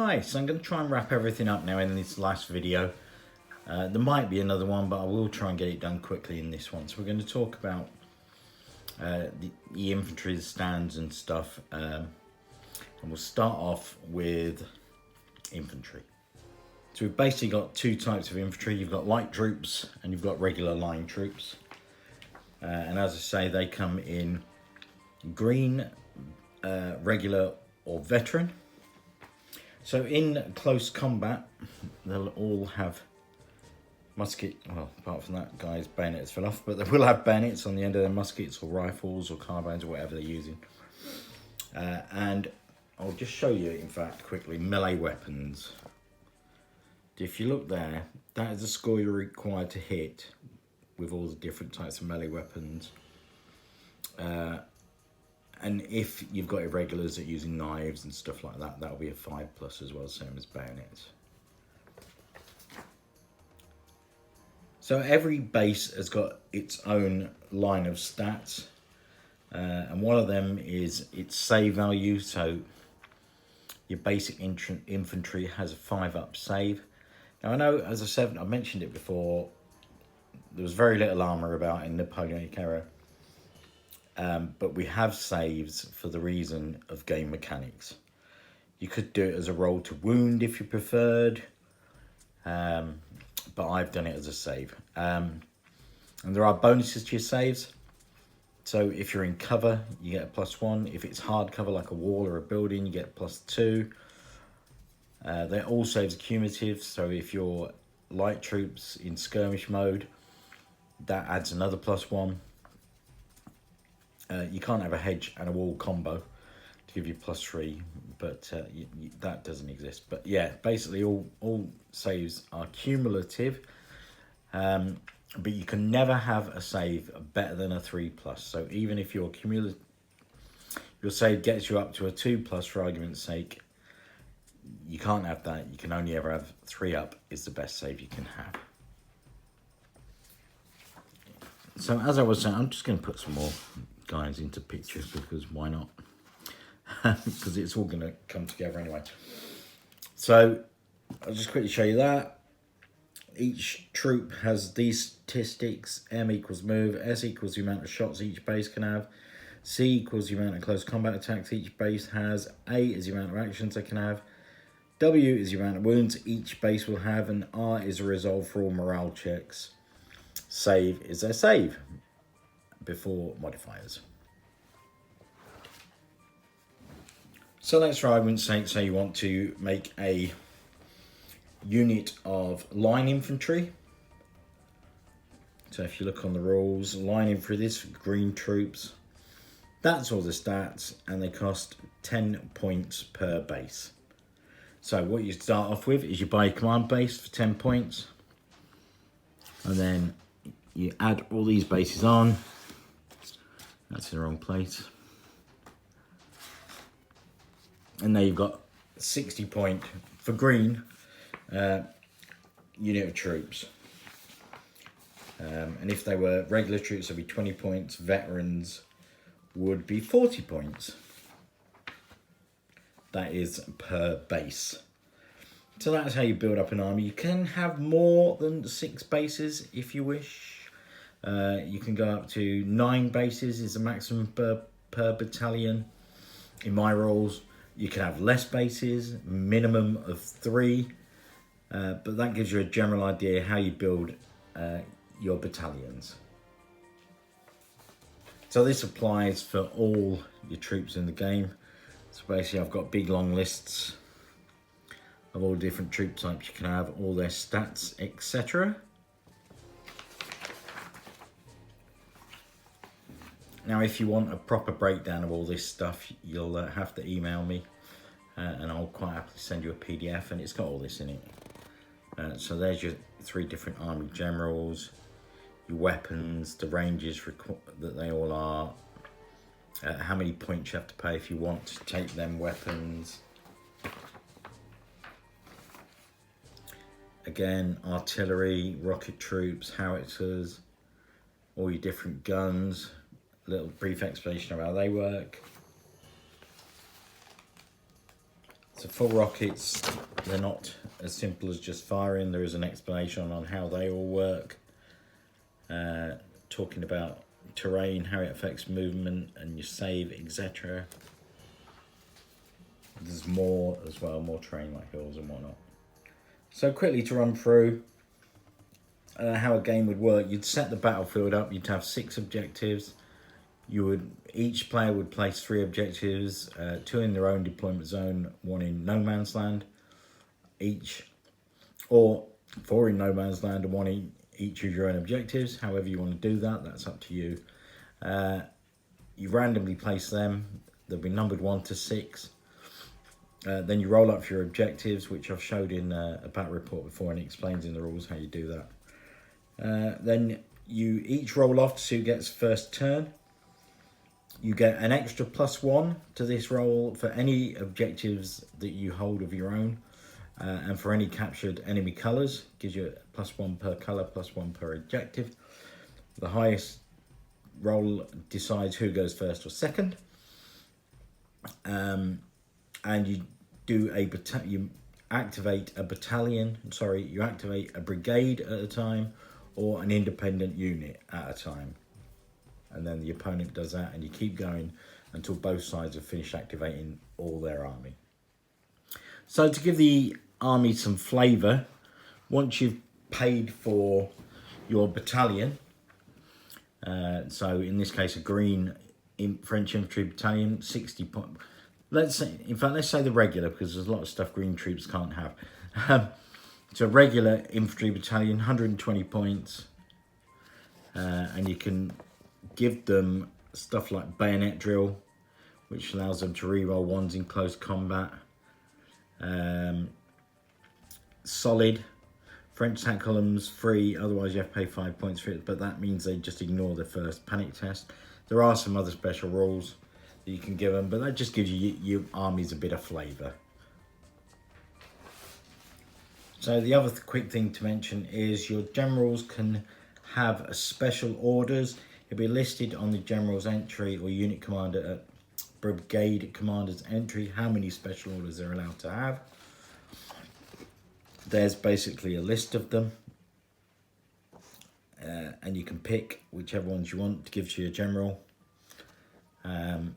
Hi, so I'm going to try and wrap everything up now in this last video. There might be another one, but I will try and get it done quickly in this one. So we're going to talk about the infantry, the stands and stuff. And we'll start off with infantry. So we've basically got two types of infantry. You've got light troops and you've got regular line troops. And as I say, they come in green, regular or veteran. So in close combat, they'll all have musket, well, apart from that guy's bayonets fell off, but they will have bayonets on the end of their muskets or rifles or carbines or whatever they're using. And I'll just show you, in fact, quickly, melee weapons. If you look there, that is the score you're required to hit with all the different types of melee weapons. And if you've got irregulars that are using knives and stuff like that, that'll be a 5+ as well, same as bayonets. So every base has got its own line of stats. And one of them is its save value. So your basic infantry has a 5+ save. Now I know, as I said, I mentioned it before, there was very little armour about in Napoleonic era. But we have saves for the reason of game mechanics. You could do it as a roll to wound if you preferred, but I've done it as a save. And there are bonuses to your saves. So if you're in cover, you get a +1. If it's hard cover like a wall or a building, you get +2. They're all saves are cumulative, so if you're light troops in skirmish mode, that adds another +1. You can't have a hedge and a wall combo to give you +3, but that doesn't exist. But yeah, basically all saves are cumulative, but you can never have a save better than a 3+. So even if your save gets you up to a 2+, for argument's sake, you can't have that. You can only ever have 3+ is the best save you can have. So as I was saying, I'm just going to put some more guys into pictures because why not? Because it's all going to come together anyway. So I'll just quickly show you that. Each troop has these statistics. M equals move, S equals the amount of shots each base can have, C equals the amount of close combat attacks each base has, A is the amount of actions they can have, W is the amount of wounds each base will have, and R is a resolve for all morale checks. Save is their save before modifiers. So let's, for argument's sake, say you want to make a unit of line infantry. So if you look on the rules, line infantry, this for green troops, that's all the stats, and they cost 10 points per base. So what you start off with is you buy a command base for 10 points, and then you add all these bases on. That's in the wrong place. And now you've got 60 point for green unit of troops. And if they were regular troops, it'd be 20 points. Veterans would be 40 points. That is per base. So that's how you build up an army. You can have more than 6 bases if you wish. You can go up to 9 bases is the maximum per battalion. In my rules, you can have less bases, minimum of 3, but that gives you a general idea how you build your battalions. So this applies for all your troops in the game. So basically I've got big long lists of all different troop types you can have, all their stats, etc. Now, if you want a proper breakdown of all this stuff, you'll have to email me, and I'll quite happily send you a PDF, and it's got all this in it. So there's your 3 different army generals, your weapons, the ranges that they all are, how many points you have to pay if you want to take them weapons. Again, artillery, rocket troops, howitzers, all your different guns. Little brief explanation of how they work. So for rockets, they're not as simple as just firing. There is an explanation on how they all work. Talking about terrain, how it affects movement and your save, etc. There's more as well, more terrain like hills and whatnot. So quickly to run through how a game would work. You'd set the battlefield up. You'd have 6 objectives. Each player would place 3 objectives, 2 in their own deployment zone, 1 in no man's land each, or 4 in no man's land and 1 in each of your own objectives. However you want to do that, that's up to you. You randomly place them. They'll be numbered 1 to 6. Then you roll up for your objectives, which I've showed in a battle report before, and it explains in the rules how you do that. Then you each roll off to see who gets first turn. You get an extra +1 to this roll for any objectives that you hold of your own, and for any captured enemy colours. Gives you a +1 per colour, +1 per objective. The highest roll decides who goes first or second. And you do you activate a battalion. Sorry, you activate a brigade at a time, or an independent unit at a time. And then the opponent does that, and you keep going until both sides have finished activating all their army. So to give the army some flavour, once you've paid for your battalion, so in this case a green French infantry battalion, 60 points. Let's say the regular, because there's a lot of stuff green troops can't have. So regular infantry battalion, 120 points, and you can give them stuff like bayonet drill, which allows them to reroll 1s in close combat. Solid French tank columns free, otherwise you have to pay 5 points for it, but that means they just ignore the first panic test. There are some other special rules that you can give them, but that just gives you your armies a bit of flavour. So the other quick thing to mention is your generals can have a special orders. It'll be listed on the general's entry or unit commander, brigade commander's entry, how many special orders they're allowed to have. There's basically a list of them, and you can pick whichever ones you want to give to your general. And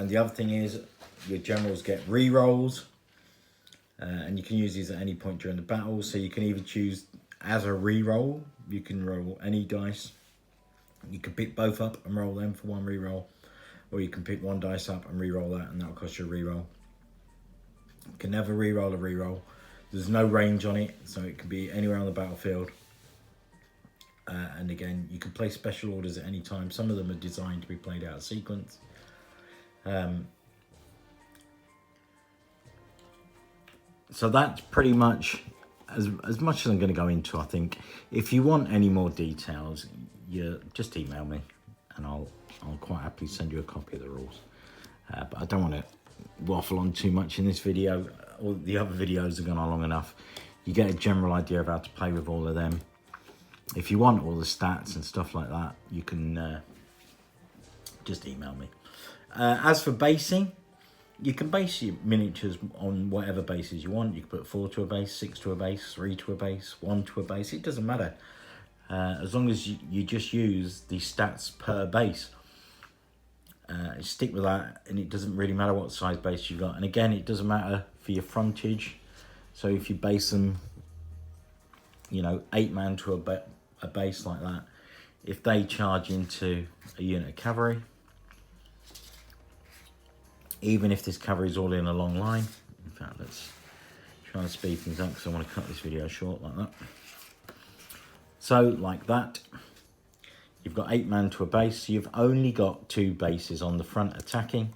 the other thing is your generals get re-rolls, and you can use these at any point during the battle. So you can either choose as a re-roll, you can roll any dice. You can pick both up and roll them for 1 re-roll, or you can pick 1 dice up and re-roll that, and that'll cost you a re-roll. You can never re-roll a re-roll. There's no range on it, so it can be anywhere on the battlefield. And again, you can play special orders at any time. Some of them are designed to be played out of sequence. So that's pretty much as much as I'm going to go into. I think if you want any more details, you just email me, and I'll quite happily send you a copy of the rules. But I don't want to waffle on too much in this video. All the other videos have gone on long enough. You get a general idea of how to play with all of them. If you want all the stats and stuff like that, you can just email me. As for basing, you can base your miniatures on whatever bases you want. You can put 4 to a base, 6 to a base, 3 to a base, 1 to a base. It doesn't matter. As long as you just use the stats per base. Stick with that, and it doesn't really matter what size base you got. And again, it doesn't matter for your frontage. So if you base them, 8 man to a base like that, if they charge into a unit of cavalry, even if this cavalry is all in a long line, in fact, let's try and speed things up because I want to cut this video short like that. So like that, you've got 8 man to a base. So you've only got 2 bases on the front attacking.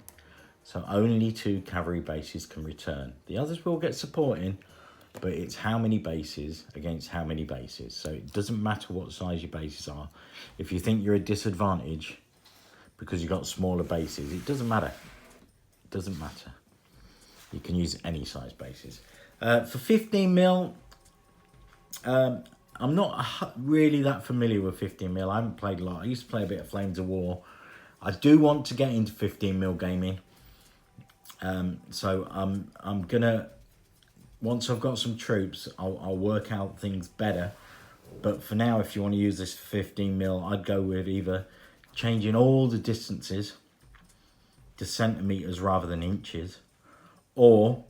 So only 2 cavalry bases can return. The others will get support in, but it's how many bases against how many bases. So it doesn't matter what size your bases are. If you think you're at a disadvantage because you've got smaller bases, it doesn't matter. It doesn't matter. You can use any size bases. For 15 mil, I'm not really that familiar with 15 mil. I haven't played a lot. I used to play a bit of Flames of War. I do want to get into 15 mil gaming. So I'm gonna, once I've got some troops, I'll work out things better. But for now, if you want to use this 15mm, I'd go with either changing all the distances to centimeters rather than inches, or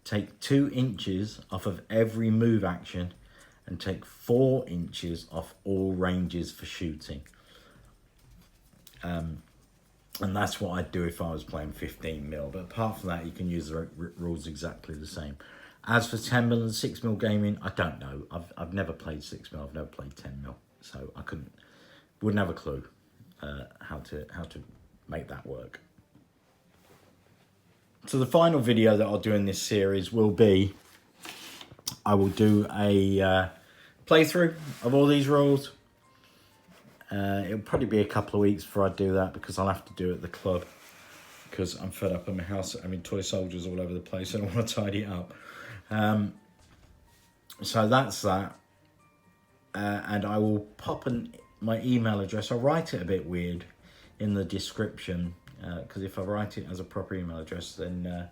take 2 inches off of every move action and take 4 inches off all ranges for shooting. And that's what I'd do if I was playing 15mm. But apart from that, you can use the rules exactly the same. As for 10mm and 6mm gaming, I don't know. I've never played 6mm. I've never played 10mm, so I wouldn't have a clue how to make that work. So the final video that I'll do in this series will be, I will do a playthrough of all these rules. It'll probably be a couple of weeks before I do that, because I'll have to do it at the club, because I'm fed up in my house. I mean, toy soldiers all over the place, and I want to tidy it up. So that's that. And I will pop my email address. I'll write it a bit weird in the description, because if I write it as a proper email address, then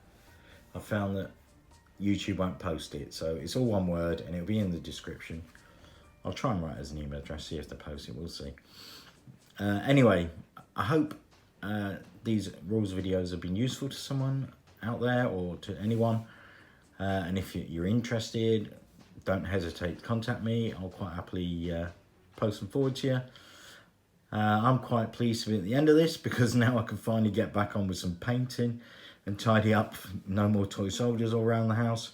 I found that YouTube won't post it. So it's all one word, and it'll be in the description. I'll try and write it as an email address, see if they post it, we'll see. Anyway, I hope these rules videos have been useful to someone out there, or to anyone. And if you're interested, don't hesitate to contact me. I'll quite happily post them forward to you. I'm quite pleased to be at the end of this, because now I can finally get back on with some painting and tidy up. No more toy soldiers all around the house.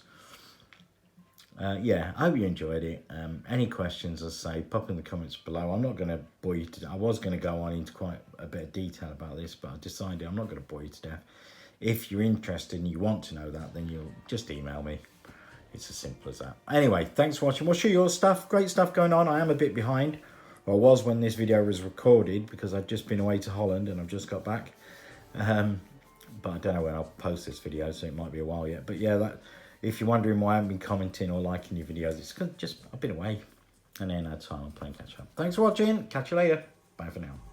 Yeah, I hope you enjoyed it. Any questions, as I say, pop in the comments below. I'm not going to bore you to death. I was going to go on into quite a bit of detail about this, but I decided I'm not going to bore you to death. If you're interested and you want to know that, then you'll just email me. It's as simple as that. Anyway, thanks for watching. We'll show you all stuff. Great stuff going on. I am a bit behind. Well, I was when this video was recorded, because I've just been away to Holland and I've just got back. But I don't know when I'll post this video, so it might be a while yet. But yeah, if you're wondering why I haven't been commenting or liking your videos, it's because I've been away and then I had time on playing catch up. Thanks for watching. Catch you later. Bye for now.